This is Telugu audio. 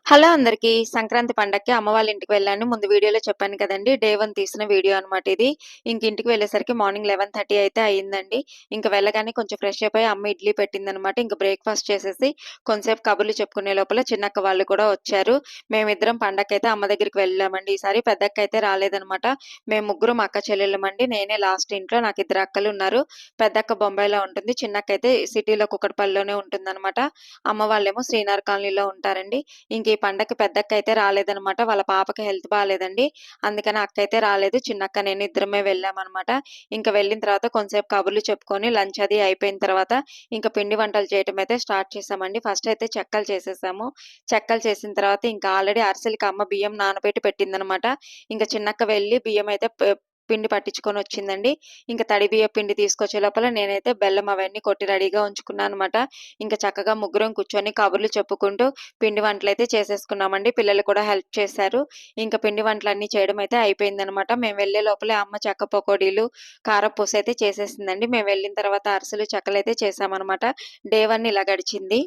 హలో అందరికీ. సంక్రాంతి పండక్కి అమ్మ వాళ్ళ ఇంటికి వెళ్ళాను. ముందు వీడియోలో చెప్పాను కదండీ! డే 1 తీసిన వీడియో అనమాట ఇది. ఇంటికి వెళ్ళేసరికి మార్నింగ్ 11:30 అయితే అయిందండి. వెళ్ళగానే కొంచెం ఫ్రెష్ అయిపోయి అమ్మ ఇడ్లీ పెట్టిందనమాట. బ్రేక్‌ఫాస్ట్ చేసేసి కొంసేపు కబుర్లు చెప్పుకునే లోపల చిన్నక్క వాళ్ళు కూడా వచ్చారు. మేమిద్దరం పండగకైతే అమ్మ దగ్గరికి వెళ్ళామండి. ఈసారి పెద్దక్క అయితే రాలేదనమాట. మేము ముగ్గురం అక్క చెల్లెళ్ళమండి. నేనే లాస్ట్ ఇంట్లో. నాకు ఇద్దరు అక్కలున్నారు. పెద్దక్క బొంబాయిలో ఉంటుంది. చిన్నక్క అయితే సిటీలో కూకట్పల్లిలోనే ఉంటుందనమాట. అమ్మ వాళ్ళేమో శ్రీనగర్ కాలనీలో ఉంటారండి. ఈ పండగకి పెద్దక్కయితే రాలేదనమాట. వాళ్ళ పాపకి హెల్త్ బాలేదండి. అందుకని అక్కయితే రాలేదు. చిన్నక్క, నేను ఇద్దరమే వెళ్ళామనమాట. వెళ్ళిన తర్వాత కొంసేపు కబుర్లు చెప్పుకొని లంచ్ అది అయిపోయిన తర్వాత పిండి వంటలు చేయటం అయితే స్టార్ట్ చేశామండి. ఫస్ట్ అయితే చెక్కలు చేసేసాము. చెక్కలు చేసిన తర్వాత ఆల్రెడీ అరిసెలకి అమ్మ బియ్యం నానబెట్టి పెట్టిందనమాట. చిన్నక్క వెళ్లి బియ్యం అయితే పిండి పట్టించుకొనొచ్చిందండి. తడి బియ్యపు పిండి తీసుకొచ్చే లోపల నేనైతే బెల్లం అవన్నీ కొట్టి రెడీగా ఉంచుకున్నాననమాట. చక్కగా ముగ్గురం కూర్చొని కబుర్లు చెప్పుకుంటూ పిండి వంటలైతే చేసేసుకున్నామండి. పిల్లలు కూడా హెల్ప్ చేశారు. పిండి వంటలన్నీ చేయడం అయితే అయిపోయిందనమాట. మేము వెళ్ళే లోపలే అమ్మ చెక్క పకోడీలు, కారపూస అయితే చేసేసిందండి. మేము వెళ్ళిన తర్వాత అరిసెలు, చెక్కలైతే చేశామనమాట. డే 1 ఇలా గడిచింది.